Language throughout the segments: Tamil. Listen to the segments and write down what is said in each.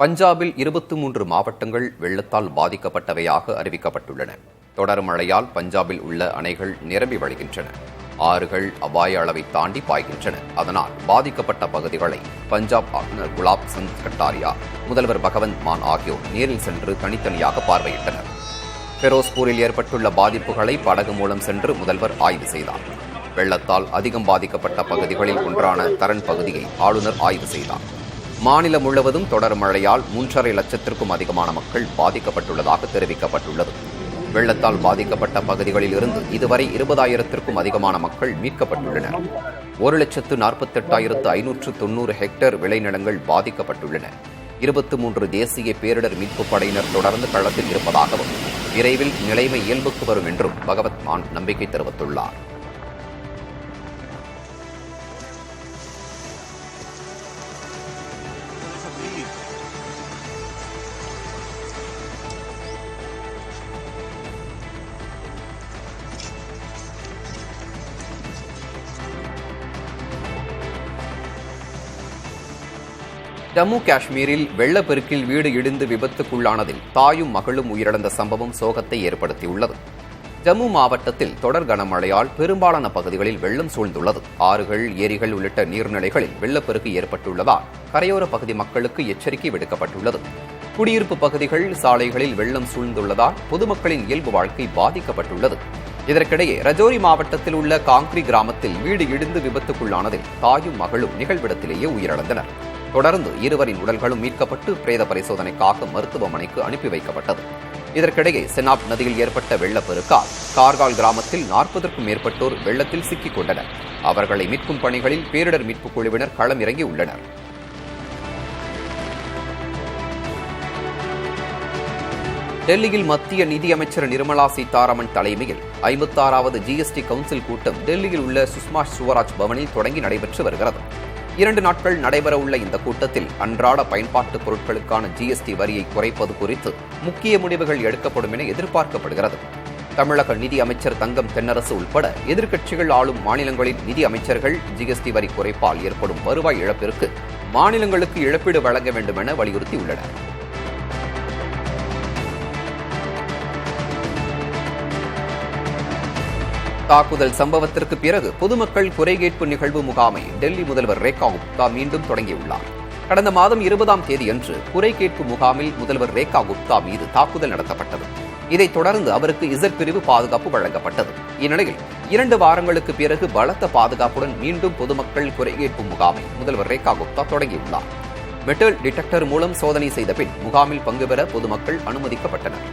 பஞ்சாபில் 23 மாவட்டங்கள் வெள்ளத்தால் பாதிக்கப்பட்டவையாக அறிவிக்கப்பட்டுள்ளன. தொடர் மழையால் பஞ்சாபில் உள்ள அணைகள் நிரம்பி வழிகின்றன. ஆறுகள் அபாய அளவை தாண்டி பாய்கின்றன. அதனால் பாதிக்கப்பட்ட பகுதிகளை பஞ்சாப் ஆளுநர் குலாப் சந்த் கட்டாரியா, முதல்வர் பகவந்த் மான் ஆகியோர் நேரில் சென்று தனித்தனியாக பார்வையிட்டனர். ஃபெரோஸ்பூரில் ஏற்பட்டுள்ள பாதிப்புகளை படகு மூலம் சென்று முதல்வர் ஆய்வு செய்தார். வெள்ளத்தால் அதிகம் பாதிக்கப்பட்ட பகுதிகளில் ஒன்றான தரன் பகுதியை ஆளுநர் ஆய்வு செய்தார். மாநிலம் முழுவதும் தொடர் மழையால் 3.5 லட்சத்திற்கும் அதிகமான மக்கள் பாதிக்கப்பட்டுள்ளதாக தெரிவிக்கப்பட்டுள்ளது. வெள்ளத்தால் பாதிக்கப்பட்ட பகுதிகளில் இருந்து இதுவரை 20,000த்திற்கும் அதிகமான மக்கள் மீட்கப்பட்டுள்ளனர். 1,48,590 ஹெக்டேர் விளைநிலங்கள் பாதிக்கப்பட்டுள்ளன. 23 தேசிய பேரிடர் மீட்புப் படையினர் தொடர்ந்து களத்தில் இருப்பதாகவும் விரைவில் நிலைமை இயல்புக்கு வரும் என்றும் பகவத் மான் நம்பிக்கை தெரிவித்துள்ளார். ஜம்மு காஷ்மீரில் வெள்ளப்பெருக்கில் வீடு இடிந்து விபத்துக்குள்ளானதில் தாயும் மகளும் உயிரிழந்த சம்பவம் சோகத்தை ஏற்படுத்தியுள்ளது. ஜம்மு மாவட்டத்தில் தொடர் கனமழையால் பெரும்பாலான பகுதிகளில் வெள்ளம் சூழ்ந்துள்ளது. ஆறுகள், ஏரிகள் உள்ளிட்ட நீர்நிலைகளில் வெள்ளப்பெருக்கு ஏற்பட்டுள்ளதால் கரையோர பகுதி மக்களுக்கு எச்சரிக்கை விடுக்கப்பட்டுள்ளது. குடியிருப்பு பகுதிகள், சாலைகளில் வெள்ளம் சூழ்ந்துள்ளதால் பொதுமக்களின் இயல்பு வாழ்க்கை பாதிக்கப்பட்டுள்ளது. இதற்கிடையே ரஜோரி மாவட்டத்தில் உள்ள காங்கிரி கிராமத்தில் வீடு இடிந்து விபத்துக்குள்ளானதில் தாயும் மகளும் நிகழ்விடத்திலேயே உயிரிழந்தனர். தொடர்ந்து இருவரின் உடல்களும் மீட்கப்பட்டு பிரேத பரிசோதனைக்காக மருத்துவமனைக்கு அனுப்பி வைக்கப்பட்டது. இதற்கிடையே செனாப் நதியில் ஏற்பட்ட வெள்ளப்பெருக்கால் கார்கால் கிராமத்தில் 40க்கும் மேற்பட்டோர் வெள்ளத்தில் சிக்கிக் கொண்டனர். அவர்களை மீட்கும் பணிகளில் பேரிடர் மீட்புக் குழுவினர் களம் இறங்கி உள்ளனர். டெல்லியில் மத்திய நிதியமைச்சர் நிர்மலா சீதாராமன் தலைமையில் 56வது GST கவுன்சில் கூட்டம் டெல்லியில் உள்ள சுஷ்மா ஸ்வராஜ் பவனில் தொடங்கி நடைபெற்று வருகிறது. 2 நாட்கள் நடைபெறவுள்ள இந்த கூட்டத்தில் அன்றாட பயன்பாட்டு பொருட்களுக்கான GST வரியை குறைப்பது குறித்து முக்கிய முடிவுகள் எடுக்கப்படும் என எதிர்பார்க்கப்படுகிறது. தமிழக நிதி அமைச்சர் தங்கம் தென்னரசு உட்பட எதிர்க்கட்சிகள் ஆளும் மாநிலங்களின் நிதி அமைச்சர்கள் GST வரி குறைப்பால் ஏற்படும் வருவாய் இழப்பிற்கு மாநிலங்களுக்கு இழப்பீடு வழங்க வேண்டும் என வலியுறுத்தியுள்ளனர். தாக்குதல் சம்பவத்திற்கு பிறகு பொதுமக்கள் குறைகேட்பு நிகழ்வு முகாமை டெல்லி முதல்வர் ரேகா குப்தா மீண்டும் தொடங்கியுள்ளார். கடந்த மாதம் 20ஆம் தேதியன்று குறைகேட்பு முகாமில் முதல்வர் ரேகா குப்தா மீது தாக்குதல் நடத்தப்பட்டது. இதைத் தொடர்ந்து அவருக்கு இசட் பிரிவு பாதுகாப்பு வழங்கப்பட்டது. இந்நிலையில் 2 வாரங்களுக்கு பிறகு பலத்த பாதுகாப்புடன் மீண்டும் பொதுமக்கள் குறைகேட்பு முகாமை முதல்வர் ரேகா குப்தா தொடங்கியுள்ளார். மெட்டல் டிடெக்டர் மூலம் சோதனை செய்த பின் முகாமில் பங்கு பெற பொதுமக்கள் அனுமதிக்கப்பட்டனர்.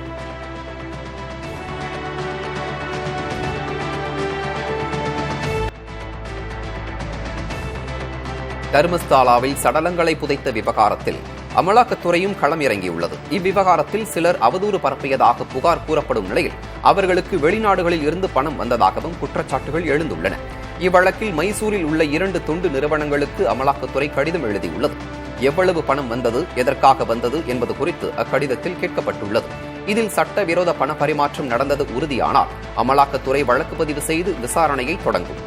தர்மஸ்தாலாவில் சடலங்களை புதைத்த விவகாரத்தில் அமலாக்கத்துறையும் களம் இறங்கியுள்ளது. இவ்விவகாரத்தில் சிலர் அவதூறு பரப்பியதாக புகார் கூறப்படும் நிலையில் அவர்களுக்கு வெளிநாடுகளில் இருந்து பணம் வந்ததாகவும் குற்றச்சாட்டுகள் எழுந்துள்ளன. இவ்வழக்கில் மைசூரில் உள்ள 2 தொண்டு நிறுவனங்களுக்கு அமலாக்கத்துறை கடிதம் எழுதியுள்ளது. எவ்வளவு பணம் வந்தது, எதற்காக வந்தது என்பது குறித்து அக்கடிதத்தில் கேட்கப்பட்டுள்ளது. இதில் சட்டவிரோத பண பரிமாற்றம் நடந்தது உறுதியானால் அமலாக்கத்துறை வழக்கு பதிவு செய்து விசாரணையை தொடங்கும்.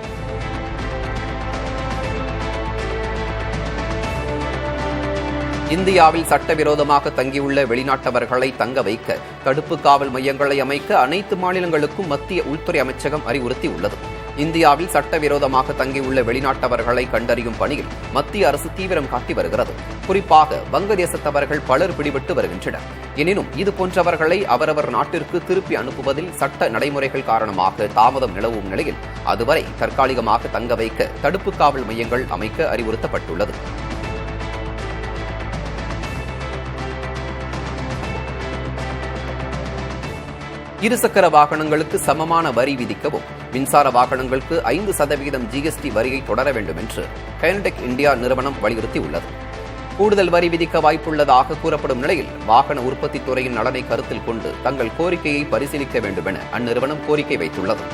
இந்தியாவில் சட்டவிரோதமாக தங்கியுள்ள வெளிநாட்டவர்களை தங்க வைக்க தடுப்பு காவல் மையங்களை அமைக்க அனைத்து மாநிலங்களுக்கும் மத்திய உள்துறை அமைச்சகம் அறிவுறுத்தியுள்ளது. இந்தியாவில் சட்டவிரோதமாக தங்கியுள்ள வெளிநாட்டவர்களை கண்டறியும் பணியில் மத்திய அரசு தீவிரம் காட்டி வருகிறது. குறிப்பாக வங்கதேசத்தவர்கள் பலர் பிடிபட்டு வருகின்றனர். எனினும் இதுபோன்றவர்களை அவரவர் நாட்டிற்கு திருப்பி அனுப்புவதில் சட்ட நடைமுறைகள் காரணமாக தாமதம் நிலவும் நிலையில் அதுவரை தற்காலிகமாக தங்க வைக்க தடுப்பு காவல் மையங்கள் அமைக்க அறிவுறுத்தப்பட்டுள்ளது. இருசக்கர வாகனங்களுக்கு சமமான வரி விதிக்கவும், மின்சார வாகனங்களுக்கு 5% GST வரியை தொடர வேண்டும் என்று கைனடெக் இந்தியா நிறுவனம் வலியுறுத்தியுள்ளது. கூடுதல் வரி விதிக்க வாய்ப்புள்ளதாக கூறப்படும் நிலையில் வாகன உற்பத்தி துறையின் நலனை கருத்தில் கொண்டு தங்கள் கோரிக்கையை பரிசீலிக்க வேண்டும் என அந்நிறுவனம் கோரிக்கை வைத்துள்ளது.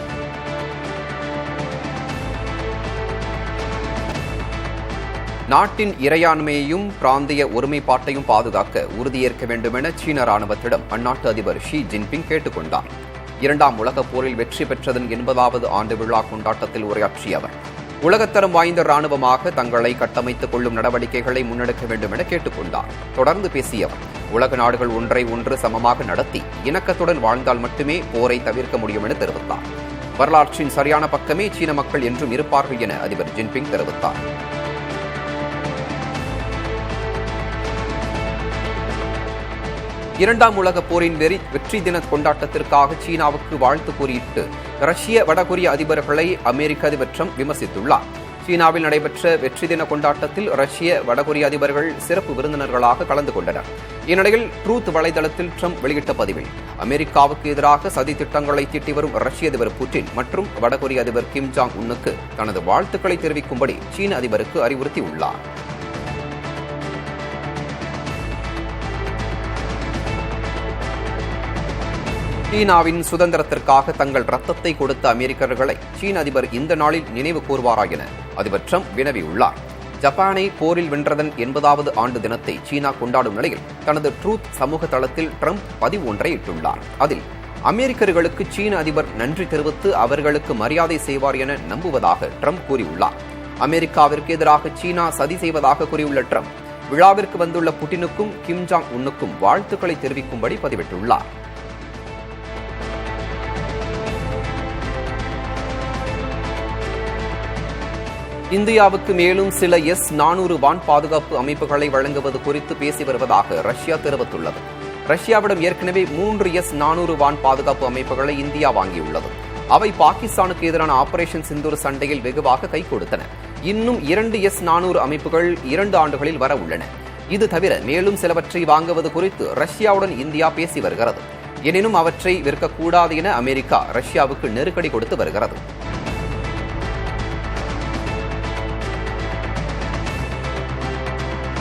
நாட்டின் இறையாண்மையையும் பிராந்திய ஒருமைப்பாட்டையும் பாதுகாக்க உறுதியேற்க வேண்டும் என சீன ராணுவத்திடம் அந்நாட்டு அதிபர் ஷி ஜின்பிங் கேட்டுக் கொண்டார். 2ஆம் உலகப் போரில் வெற்றி பெற்றதன் 80வது ஆண்டு விழா கொண்டாட்டத்தில் உரையாற்றிய அவர், உலகத்தரம் வாய்ந்த ராணுவமாக தங்களை கட்டமைத்துக் கொள்ளும் நடவடிக்கைகளை முன்னெடுக்க வேண்டும் என கேட்டுக் கொண்டார். தொடர்ந்து பேசிய அவர், உலக நாடுகள் ஒன்றை ஒன்று சமமாக நடத்தி இணக்கத்துடன் வாழ்ந்தால் மட்டுமே போரை தவிர்க்க முடியும் என தெரிவித்தார். வரலாற்றின் சரியான பக்கமே சீன மக்கள் என்றும் இருப்பார்கள் என அதிபர் ஜின்பிங் தெரிவித்தார். இரண்டாம் உலகப் போரின் வெற்றி தின கொண்டாட்டத்திற்காக சீனாவுக்கு வாழ்த்து கூறியிட்டு ரஷ்ய வடகொரிய அதிபர்களை அமெரிக்க அதிபர் ட்ரம்ப் விமர்சித்துள்ளார். சீனாவில் நடைபெற்ற வெற்றி தின கொண்டாட்டத்தில் ரஷ்ய வடகொரிய அதிபர்கள் சிறப்பு விருந்தினர்களாக கலந்து கொண்டனர். இந்நிலையில் ட்ரூத் வலைதளத்தில் ட்ரம்ப் வெளியிட்ட பதிவில் அமெரிக்காவுக்கு எதிராக சதி திட்டங்களை தீட்டி வரும் ரஷ்ய அதிபர் புட்டின் மற்றும் வடகொரிய அதிபர் கிம் ஜாங் உன்னுக்கு தனது வாழ்த்துக்களை தெரிவிக்கும்படி சீன அதிபருக்கு அறிவுறுத்தியுள்ளார். சீனாவின் சுதந்திரத்திற்காக தங்கள் ரத்தத்தை கொடுத்த அமெரிக்கர்களை சீன அதிபர் இந்த நாளில் நினைவு கூர்வாரா என அதிபர் ட்ரம்ப் வினவியுள்ளார். ஜப்பானை போரில் வென்றதன் 80வது ஆண்டு தினத்தை சீனா கொண்டாடும் நிலையில் தனது ட்ரூத் சமூக தளத்தில் ட்ரம்ப் பதிவு ஒன்றை இட்டுள்ளார். அதில் அமெரிக்கர்களுக்கு சீன அதிபர் நன்றி தெரிவித்து அவர்களுக்கு மரியாதை செய்வார் என நம்புவதாக ட்ரம்ப் கூறியுள்ளார். அமெரிக்காவிற்கு எதிராக சீனா சதி செய்வதாக கூறியுள்ள ட்ரம்ப் விழாவிற்கு வந்துள்ள புட்டினுக்கும் கிம் ஜாங் உன்னுக்கும் வாழ்த்துக்களை தெரிவிக்கும்படி பதிவிட்டுள்ளார். இந்தியாவுக்கு மேலும் சில S-400 வான் பாதுகாப்பு அமைப்புகளை வழங்குவது குறித்து பேசி வருவதாக ரஷ்யா தெரிவித்துள்ளது. ரஷ்யாவிடம் ஏற்கனவே 3 S-400 வான் பாதுகாப்பு அமைப்புகளை இந்தியா வாங்கியுள்ளது. அவை பாகிஸ்தானுக்கு எதிரான ஆபரேஷன் சிந்தூர் சண்டையில் வெகுவாக கை கொடுத்தன. இன்னும் 2 S-400 அமைப்புகள் 2 ஆண்டுகளில் வர உள்ளன. இது தவிர மேலும் சிலவற்றை வாங்குவது குறித்து ரஷ்யாவுடன் இந்தியா பேசி வருகிறது. எனினும் அவற்றை விற்கக்கூடாது என அமெரிக்கா ரஷ்யாவுக்கு நெருக்கடி கொடுத்து வருகிறது.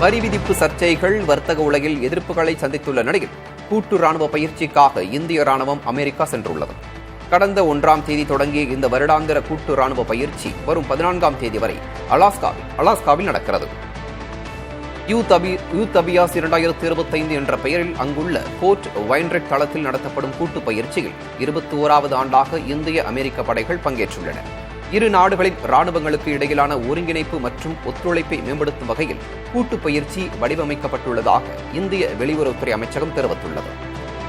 வரி விதிப்பு சர்ச்சைகள் வர்த்தக உலகில் எதிர்ப்புகளை சந்தித்துள்ள நிலையில் கூட்டு ராணுவ பயிற்சிக்காக இந்திய ராணுவம் அமெரிக்கா சென்றுள்ளது. கடந்த 1ஆம் தேதி தொடங்கிய இந்த வருடாந்திர கூட்டு ராணுவ பயிற்சி வரும் 14ஆம் தேதி வரை அலாஸ்காவில் நடக்கிறது. யூத் அபியாஸ் 2025 என்ற பெயரில் அங்குள்ள போர்ட் வைன்ரெட் தளத்தில் நடத்தப்படும் கூட்டு பயிற்சியில் 21வது ஆண்டாக இந்திய அமெரிக்க படைகள் பங்கேற்றுள்ளன. இரு நாடுகளின் ராணுவங்களுக்கு இடையிலான ஒருங்கிணைப்பு மற்றும் ஒத்துழைப்பை மேம்படுத்தும் வகையில் கூட்டு பயிற்சி வடிவமைக்கப்பட்டுள்ளதாக இந்திய வெளியுறவுத்துறை அமைச்சகம் தெரிவித்துள்ளது.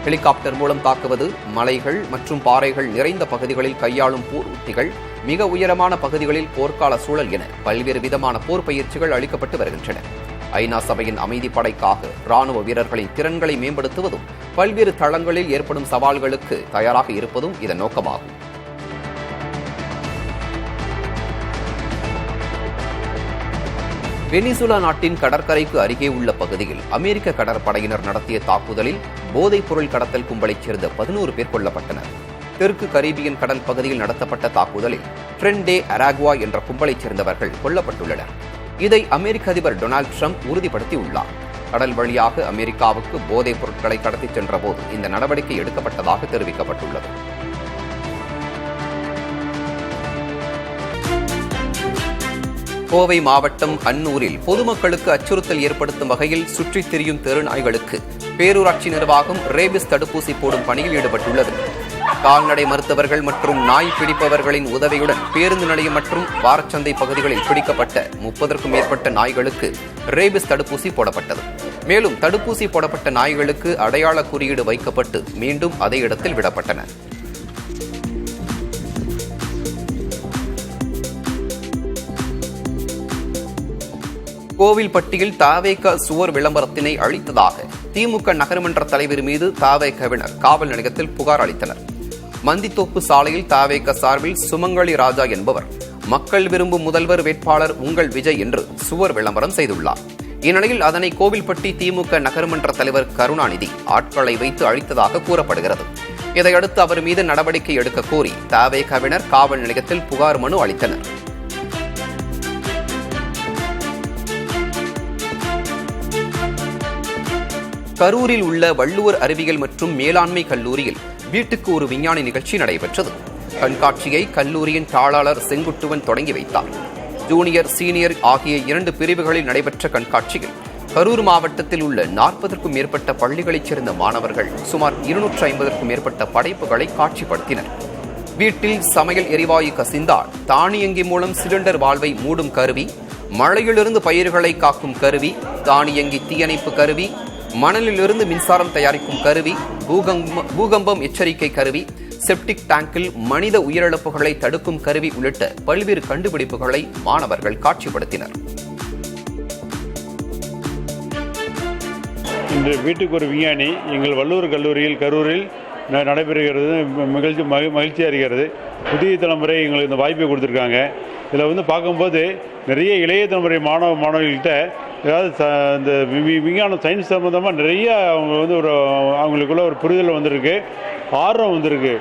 ஹெலிகாப்டர் மூலம் தாக்குவது, மலைகள் மற்றும் பாறைகள் நிறைந்த பகுதிகளில் கையாளும் போர் உத்திகள், மிக உயரமான பகுதிகளில் போர்க்கால சூழல் என பல்வேறு விதமான போர் பயிற்சிகள் அளிக்கப்பட்டு வருகின்றன. ஐநா சபையின் அமைதி படைக்காக ராணுவ வீரர்களின் திறன்களை மேம்படுத்துவதும் பல்வேறு தளங்களில் ஏற்படும் சவால்களுக்கு தயாராக இருப்பதும் இதன் நோக்கமாகும். வெனிசுலா நாட்டின் கடற்கரைக்கு அருகே உள்ள பகுதியில் அமெரிக்க கடற்படையினர் நடத்திய தாக்குதலில் போதைப் பொருள் கடத்தல் கும்பலைச் சேர்ந்த 11 பேர் கொல்லப்பட்டனர். தெற்கு கரீபியன் கடல் பகுதியில் நடத்தப்பட்ட தாக்குதலில் ட்ரென்டே அராகுவா என்ற கும்பலைச் சேர்ந்தவர்கள் கொல்லப்பட்டுள்ளனர். இதை அமெரிக்க அதிபர் டொனால்டு ட்ரம்ப் உறுதிப்படுத்தியுள்ளார். கடல் வழியாக அமெரிக்காவுக்கு போதைப் பொருட்களை கடத்திச் சென்றபோது இந்த நடவடிக்கை எடுக்கப்பட்டதாக தெரிவிக்கப்பட்டுள்ளது. கோவை மாவட்டம் அன்னூரில் பொதுமக்களுக்கு அச்சுறுத்தல் ஏற்படுத்தும் வகையில் சுற்றித் திரியும் தெருநாய்களுக்கு பேரூராட்சி நிர்வாகம் ரேபிஸ் தடுப்பூசி போடும் பணியில் ஈடுபட்டுள்ளது. கால்நடை மருத்துவர்கள் மற்றும் நாய் பிடிப்பவர்களின் உதவியுடன் பேருந்து நிலையம் மற்றும் வாரச்சந்தை பகுதிகளில் பிடிக்கப்பட்ட 30க்கும் மேற்பட்ட நாய்களுக்கு ரேபிஸ் தடுப்பூசி போடப்பட்டது. மேலும் தடுப்பூசி போடப்பட்ட நாய்களுக்கு அடையாள குறியீடு வைக்கப்பட்டு மீண்டும் அதே இடத்தில் விடப்பட்டன. கோவில்பட்டியில் தாவேக சுவர் விளம்பரத்தினை அளித்ததாக திமுக நகர்மன்ற தலைவர் மீது தாவேகவினர் காவல் நிலையத்தில் புகார் அளித்தனர். மந்தித்தோப்பு சாலையில் தாவேக சார்பில் சுமங்கலி ராஜா என்பவர் மக்கள் விரும்பும் முதல்வர் வேட்பாளர் உங்கள் விஜய் என்று சுவர் விளம்பரம் செய்துள்ளார். இந்நிலையில் அதனை கோவில்பட்டி திமுக நகர்மன்ற தலைவர் கருணாநிதி ஆட்களை வைத்து அழித்ததாக கூறப்படுகிறது. இதையடுத்து அவர் மீது நடவடிக்கை எடுக்க கோரி தாவேகவினர் காவல் நிலையத்தில் புகார் மனு அளித்தனர். கரூரில் உள்ள வள்ளுவர் அறிவியல் மற்றும் மேலாண்மை கல்லூரியில் வீட்டுக்கு ஒரு விஞ்ஞானி நிகழ்ச்சி நடைபெற்றது. கண்காட்சியை கல்லூரியின் தாளாளர் செங்குட்டுவன் தொடங்கி வைத்தார். ஜூனியர், சீனியர் ஆகிய 2 பிரிவுகளில் நடைபெற்ற கண்காட்சியில் கரூர் மாவட்டத்தில் உள்ள 40க்கும் மேற்பட்ட பள்ளிகளைச் சேர்ந்த மாணவர்கள் சுமார் 250க்கும் மேற்பட்ட படைப்புகளை காட்சிப்படுத்தினர். வீட்டில் சமையல் எரிவாயு கசிந்தால் தானியங்கி மூலம் சிலிண்டர் வால்வை மூடும் கருவி, மழையிலிருந்து பயிர்களை காக்கும் கருவி, தானியங்கி தீயணைப்பு கருவி, மணலிலிருந்து மின்சாரம் தயாரிக்கும் கருவி, பூகம்பம் எச்சரிக்கை கருவி, செப்டிக் டேங்கில் மனித உயிரிழப்புகளை தடுக்கும் கருவி உள்ளிட்ட பல்வேறு கண்டுபிடிப்புகளை மாணவர்கள் காட்சிப்படுத்தினர். இன்று வீட்டுக்கு ஒரு விஞ்ஞானி எங்கள் வள்ளுவர் கல்லூரியில் கரூரில் நடைபெறுகிறது. மகிழ்ச்சியாக இருக்கிறது. புதிய தலைமுறை எங்களுக்கு இந்த வாய்ப்பை கொடுத்துருக்காங்க. இதில் பார்க்கும்போது நிறைய இளைய தலைமுறை மாணவர்கள்கிட்ட ஏதாவது இந்த விஞ்ஞானம் சயின்ஸ் சம்மந்தமாக நிறைய அவங்க அவங்களுக்குள்ள ஒரு புரிதல் வந்திருக்கு, ஆர்வம் வந்திருக்கு.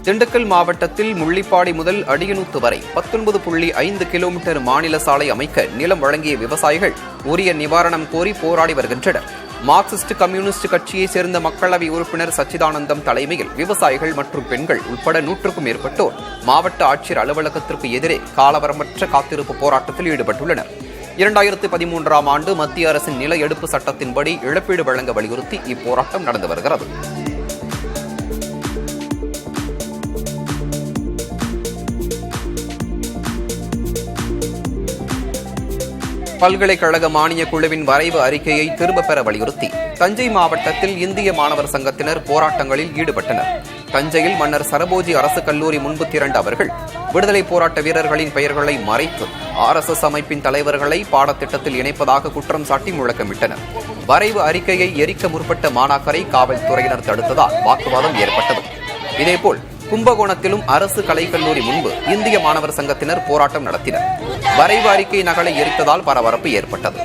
திண்டுக்கல் மாவட்டத்தில் முள்ளிப்பாடி முதல் அடியனூத்து வரை 19.5 கிலோமீட்டர் மாநில சாலை அமைக்க நிலம் வழங்கிய விவசாயிகள் உரிய நிவாரணம் கோரி போராடி வருகின்றனர். மார்க்சிஸ்ட் கம்யூனிஸ்ட் கட்சியைச் சேர்ந்த மக்களவை உறுப்பினர் சச்சிதானந்தம் தலைமையில் விவசாயிகள் மற்றும் பெண்கள் உட்பட 100க்கும் மேற்பட்டோர் மாவட்ட ஆட்சியர் அலுவலகத்திற்கு எதிரே காலவரமற்ற காத்திருப்பு போராட்டத்தில் ஈடுபட்டுள்ளனர். 2013ஆம் ஆண்டு மத்திய அரசின் நில எடுப்பு சட்டத்தின்படி இழப்பீடு வழங்க வலியுறுத்தி இப்போராட்டம் நடந்து வருகிறது. பல்கலைக்கழக மானியக் குழுவின் வரைவு அறிக்கையை திரும்பப் பெற வலியுறுத்தி தஞ்சை மாவட்டத்தில் இந்திய மாணவர் சங்கத்தினர் போராட்டங்களில் ஈடுபட்டனர். தஞ்சையில் மன்னர் சரபோஜி அரசு கல்லூரி முன்பு திரண்ட அவர்கள் விடுதலை போராட்ட வீரர்களின் பெயர்களை மறைத்து RSS அமைப்பின் தலைவர்களை பாடத்திட்டத்தில் இணைப்பதாக குற்றம் சாட்டி முழக்கமிட்டனர். வரைவு அறிக்கையை எரிக்க முற்பட்ட மாணாக்கரை காவல்துறையினர் தடுத்ததால் வாக்குவாதம் ஏற்பட்டது. இதேபோல் கும்பகோணத்திலும் அரசு கலைக்கல்லூரி முன்பு இந்திய மாணவர் சங்கத்தினர் போராட்டம் நடத்தினர். வரைவு அறிக்கை நகலை எரித்ததால் பரபரப்பு ஏற்பட்டது.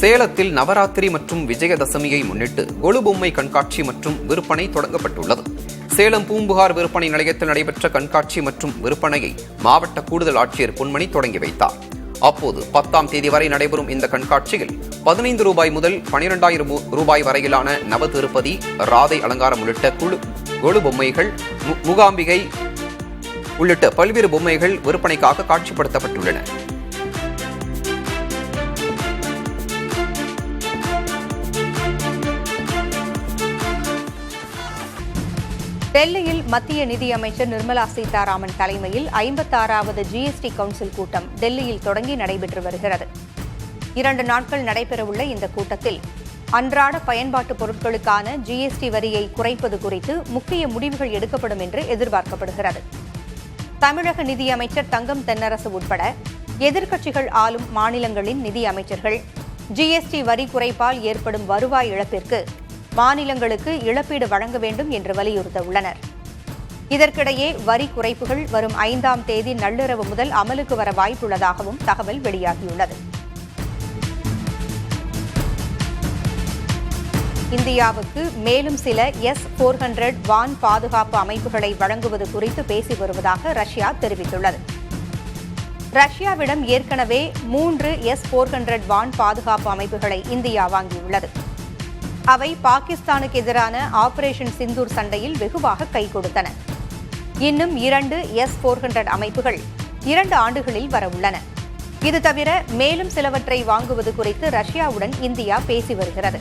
சேலத்தில் நவராத்திரி மற்றும் விஜயதசமியை முன்னிட்டு கொலு பொம்மை கண்காட்சி மற்றும் விற்பனை தொடங்கப்பட்டுள்ளது. சேலம் பூம்புகார் விற்பனை நிலையத்தில் நடைபெற்ற கண்காட்சி மற்றும் விற்பனையை மாவட்ட கூடுதல் ஆட்சியர் பொன்மணி தொடங்கி வைத்தார். அப்போது 10ஆம் தேதி வரை நடைபெறும் இந்த கண்காட்சியில் 15 ரூபாய் முதல் 12,000 ரூபாய் வரையிலான நவ திருப்பதி, ராதை அலங்காரம் உள்ளிட்ட கொலு பொம்மைகள், முகாம்பிகை உள்ளிட்ட பல்வேறு பொம்மைகள் விற்பனைக்காக காட்சிப்படுத்தப்பட்டுள்ளன. டெல்லியில் மத்திய நிதியமைச்சர் நிர்மலா சீதாராமன் தலைமையில் 56வது GST கவுன்சில் கூட்டம் டெல்லியில் தொடங்கி நடைபெற்று வருகிறது. 2 நாட்கள் நடைபெறவுள்ள இந்த கூட்டத்தில் அன்றாட பயன்பாட்டு பொருட்களுக்கான GST வரியை குறைப்பது குறித்து முக்கிய முடிவுகள் எடுக்கப்படும் என்று எதிர்பார்க்கப்படுகிறது. தமிழக நிதியமைச்சர் தங்கம் தென்னரசு உட்பட எதிர்க்கட்சிகள் ஆளும் மாநிலங்களின் நிதியமைச்சர்கள் GST வரி குறைப்பால் ஏற்படும் வருவாய் இழப்பிற்கு மாநிலங்களுக்கு இழப்பீடு வழங்க வேண்டும் என்று வலியுறுத்த உள்ளனர். இதற்கிடையே வரி குறைப்புகள் வரும் 5ஆம் தேதி நள்ளிரவு முதல் அமலுக்கு வர வாய்ப்புள்ளதாகவும் தகவல் வெளியாகியுள்ளது. இந்தியாவுக்கு மேலும் சில S-400 வான் பாதுகாப்பு அமைப்புகளை வழங்குவது குறித்து பேசி வருவதாக ரஷ்யா தெரிவித்துள்ளது. ரஷ்யாவிடம் ஏற்கனவே 3 S-400 வான் பாதுகாப்பு அமைப்புகளை இந்தியா வாங்கியுள்ளது. அவை பாகிஸ்தானுக்கு எதிரான ஆபரேஷன் சிந்தூர் சண்டையில் வெகுவாக கை கொடுத்தன. இன்னும் 2 S-400 அமைப்புகள் 2 ஆண்டுகளில் வரவுள்ளன. இது தவிர மேலும் சிலவற்றை வாங்குவது குறித்து ரஷ்யாவுடன் இந்தியா பேசி வருகிறது.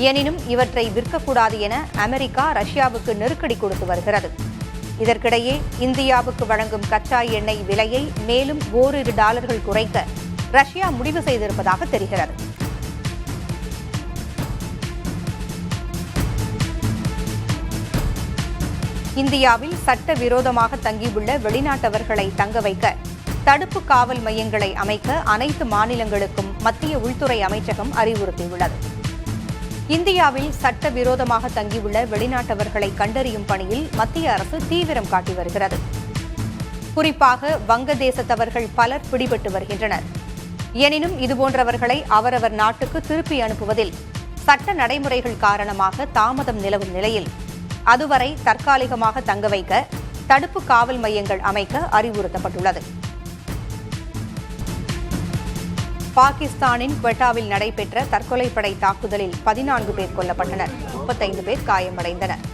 எனினும் இவற்றை விற்கக்கூடாது என அமெரிக்கா ரஷ்யாவுக்கு நெருக்கடி கொடுத்து வருகிறது. இதற்கிடையே இந்தியாவுக்கு வழங்கும் கச்சா எண்ணெய் விலையை மேலும் $1 குறைக்க ரஷ்யா முடிவு செய்திருப்பதாக தெரிகிறது. இந்தியாவில் சட்டவிரோதமாக தங்கியுள்ள வெளிநாட்டவர்களை தங்க வைக்க தடுப்பு காவல் மையங்களை அமைக்க அனைத்து மாநிலங்களுக்கும் மத்திய உள்துறை அமைச்சகம் அறிவுறுத்தியுள்ளது. இந்தியாவில் சட்டவிரோதமாக தங்கியுள்ள வெளிநாட்டவர்களை கண்டறியும் பணியில் மத்திய அரசு தீவிரம் காட்டி வருகிறது. குறிப்பாக வங்கதேசத்தவர்கள் பலர் பிடிபட்டு வருகின்றனர். எனினும் இதுபோன்றவர்களை அவரவர் நாட்டுக்கு திருப்பி அனுப்புவதில் சட்ட நடைமுறைகள் காரணமாக தாமதம் நிலவும் நிலையில் அதுவரை தற்காலிகமாக தங்க வைக்க தடுப்பு காவல் மையங்கள் அமைக்க அறிவுறுத்தப்பட்டுள்ளது. பாகிஸ்தானின் குவெட்டாவில் நடைபெற்ற தற்கொலைப்படை தாக்குதலில் 14 பேர் கொல்லப்பட்டனர், 35 பேர் காயமடைந்தனர்.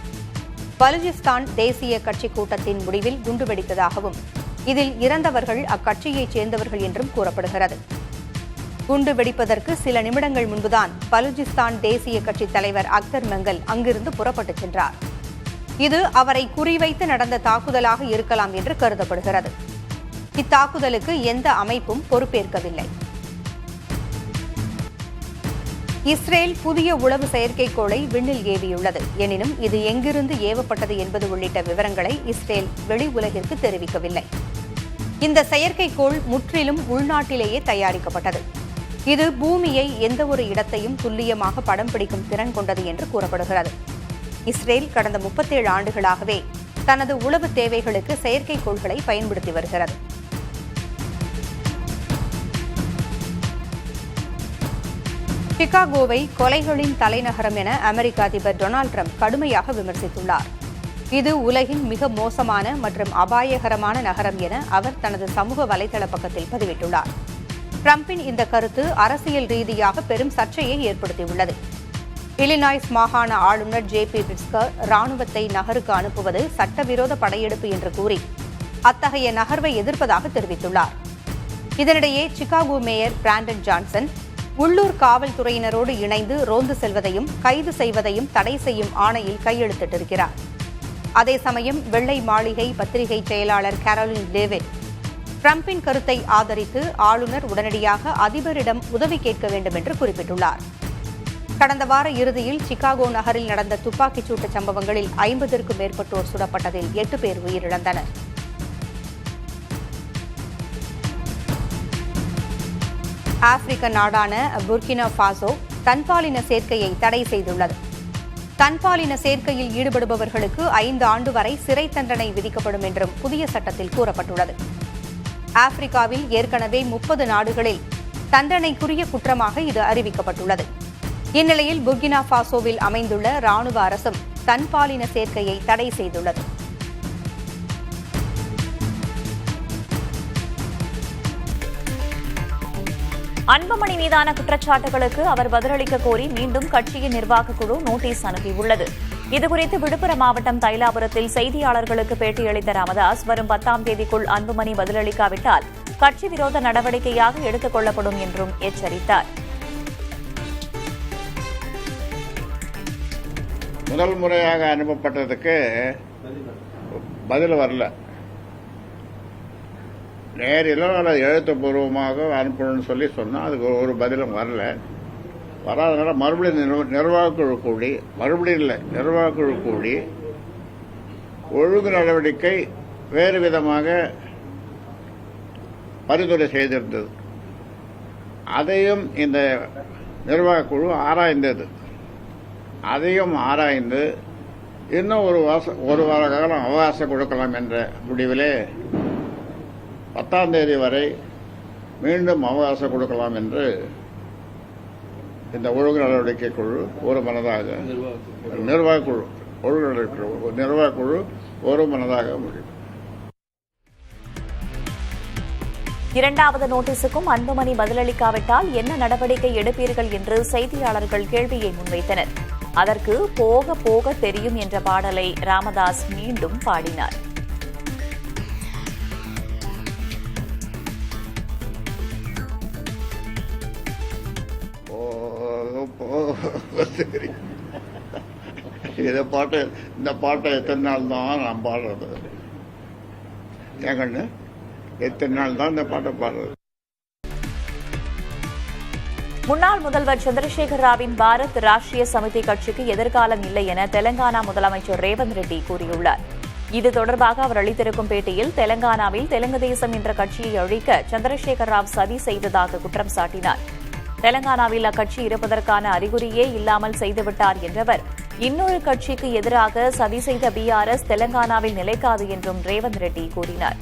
பலுசிஸ்தான் தேசிய கட்சி கூட்டத்தின் முடிவில் குண்டு வெடித்ததாகவும் இதில் இறந்தவர்கள் அக்கட்சியைச் சேர்ந்தவர்கள் என்றும் கூறப்படுகிறது. குண்டு வெடிப்பதற்கு சில நிமிடங்கள் முன்புதான் பலுசிஸ்தான் தேசிய கட்சி தலைவர் அக்தர் மெங்கல் அங்கிருந்து புறப்பட்டுச் சென்றார். இது அவரை குறிவைத்து நடந்த தாக்குதலாக இருக்கலாம் என்று கருதப்படுகிறது. இத்தாக்குதலுக்கு எந்த அமைப்பும் பொறுப்பேற்கவில்லை. இஸ்ரேல் புதிய உளவு செயற்கைக்கோளை விண்ணில் ஏவியுள்ளது. எனினும் இது எங்கிருந்து ஏவப்பட்டது என்பது உள்ளிட்ட விவரங்களை இஸ்ரேல் வெளி உலகிற்கு தெரிவிக்கவில்லை. இந்த செயற்கைக்கோள் முற்றிலும் உள்நாட்டிலேயே தயாரிக்கப்பட்டது. இது பூமியை எந்தவொரு இடத்தையும் துல்லியமாக படம் பிடிக்கும் திறன் கொண்டது என்று கூறப்படுகிறது. இஸ்ரேல் கடந்த 37 ஆண்டுகளாகவே தனது உளவு தேவைகளுக்கு செயற்கைக்கோள்களை பயன்படுத்தி வருகிறது. சிகாகோவை கொலைகளின் தலைநகரம் என அமெரிக்க அதிபர் டொனால்டு டிரம்ப் கடுமையாக விமர்சித்துள்ளார். இது உலகின் மிக மோசமான மற்றும் அபாயகரமான நகரம் என அவர் தனது சமூக வலைதள பக்கத்தில் பதிவிட்டுள்ளார். டிரம்பின் இந்த கருத்து அரசியல் ரீதியாக பெரும் சர்ச்சையை ஏற்படுத்தியுள்ளது. இல்லினாய்ஸ் மாகாண ஆளுநர் ஜே.பி. பிட்ஸ்கர் ராணுவத்தை நகருக்கு அனுப்புவது சட்டவிரோத படையெடுப்பு என்று கூறி அத்தகைய நகர்வை எதிர்ப்பதாக தெரிவித்துள்ளார். இதனிடையே சிகாகோ மேயர் பிராண்டன் ஜான்சன் உள்ளூர் காவல்துறையினரோடு இணைந்து ரோந்து செல்வதையும் கைது செய்வதையும் தடை செய்யும் ஆணையில் கையெழுத்திட்டிருக்கிறார். அதே சமயம் வெள்ளை மாளிகை பத்திரிகை செயலாளர் கேரோலின் டேவிட் டிரம்பின் கருத்தை ஆதரித்து ஆளுநர் உடனடியாக அதிபரிடம் உதவி கேட்க வேண்டும் என்று குறிப்பிட்டுள்ளார். கடந்த வார இறுதியில் சிகாகோ நகரில் நடந்த துப்பாக்கிச் சூட்டு சம்பவங்களில் 50க்கும் மேற்பட்டோர் சுடப்பட்டதில் 8 பேர் உயிரிழந்தனர். ஆப்பிரிக்க நாடான புர்கினா ஃபாசோ தன்பாலின சேர்க்கையை தடை செய்துள்ளது. தன்பாலின சேர்க்கையில் ஈடுபடுபவர்களுக்கு 5 ஆண்டு வரை சிறை தண்டனை விதிக்கப்படும் என்றும் புதிய சட்டத்தில் கூறப்பட்டுள்ளது. ஆப்பிரிக்காவில் ஏற்கனவே 30 நாடுகளில் தண்டனைக்குரிய குற்றமாக இது அறிவிக்கப்பட்டுள்ளது. இந்நிலையில் புர்கினா ஃபாசோவில் அமைந்துள்ள ராணுவ அரசும் தன்பாலின சேர்க்கையை தடை செய்துள்ளது. அன்புமணி மீதான குற்றச்சாட்டுகளுக்கு அவர் பதிலளிக்க கோரி மீண்டும் கட்சியின் நிர்வாகக் குழு நோட்டீஸ் அனுப்பியுள்ளது. இதுகுறித்து விழுப்புரம் மாவட்டம் தைலாபுரத்தில் செய்தியாளர்களுக்கு பேட்டியளித்த ராமதாஸ், வரும் 10ஆம் தேதிக்குள் அன்புமணி பதிலளிக்காவிட்டால் கட்சி விரோத நடவடிக்கையாக எடுத்துக் கொள்ளப்படும் என்றும் எச்சரித்தார். முதல் முறையாக அனுப்பப்பட்டதுக்கு பதில் வரல. நேரிலோ அல்லது எழுத்துப்பூர்வமாக அனுப்பணும்னு சொல்லி சொன்னால் அதுக்கு ஒரு பதிலும் வரல. வராதனால மறுபடியும் நிர்வாகக்குழு கூடி, நிர்வாகக்குழு கூடி ஒழுங்கு நடவடிக்கை வேறு விதமாக பரிந்துரை செய்திருந்தது. அதையும் இந்த நிர்வாகக்குழு ஆராய்ந்தது. அதையும் ஆராய்ந்து இன்னும் ஒரு வார காலம் அவகாசம் கொடுக்கலாம் என்ற முடிவிலே 10ஆம் தேதி வரை மீண்டும் அவகாசம் கொடுக்கலாம் என்று இந்த ஒழுங்கு நடவடிக்கை குழு ஒரு மனதாக நிர்வாகக்குழு ஒரு மனதாக முடிவு. 2வது நோட்டீஸுக்கும் அன்புமணி பதிலளிக்காவிட்டால் என்ன நடவடிக்கை எடுப்பீர்கள் என்று செய்தியாளர்கள் கேள்வியை முன்வைத்தனர். அதற்கு போக போக தெரியும் என்ற பாடலை ராமதாஸ் மீண்டும் பாடினார். இந்த பாட்டை எத்தனை நாள் தான் நான் பாடுறது? ஏங்கண்ணு, எத்தனை நாள் தான் இந்த பாட்டை பாடுறது? முன்னாள் முதல்வர் சந்திரசேகர் ராவின் பாரத் ராஷ்டிரிய சமிதி கட்சிக்கு எதிர்காலம் இல்லை என தெலங்கானா முதலமைச்சர் ரேவந்த் ரெட்டி கூறியுள்ளார். இது தொடர்பாக அவர் அளித்திருக்கும் பேட்டியில், தெலங்கானாவில் தெலுங்கு தேசம் என்ற கட்சியை அழிக்க சந்திரசேகர் ராவ் சதி செய்ததாக குற்றம் சாட்டினார். தெலங்கானாவில் அக்கட்சி இருப்பதற்கான அறிகுறியே இல்லாமல் செய்துவிட்டார் என்றவர், இன்னொரு கட்சிக்கு எதிராக சதி செய்த பிஆர்எஸ் தெலங்கானாவில் நிலைக்காது என்றும் ரேவந்த் ரெட்டி கூறினார்.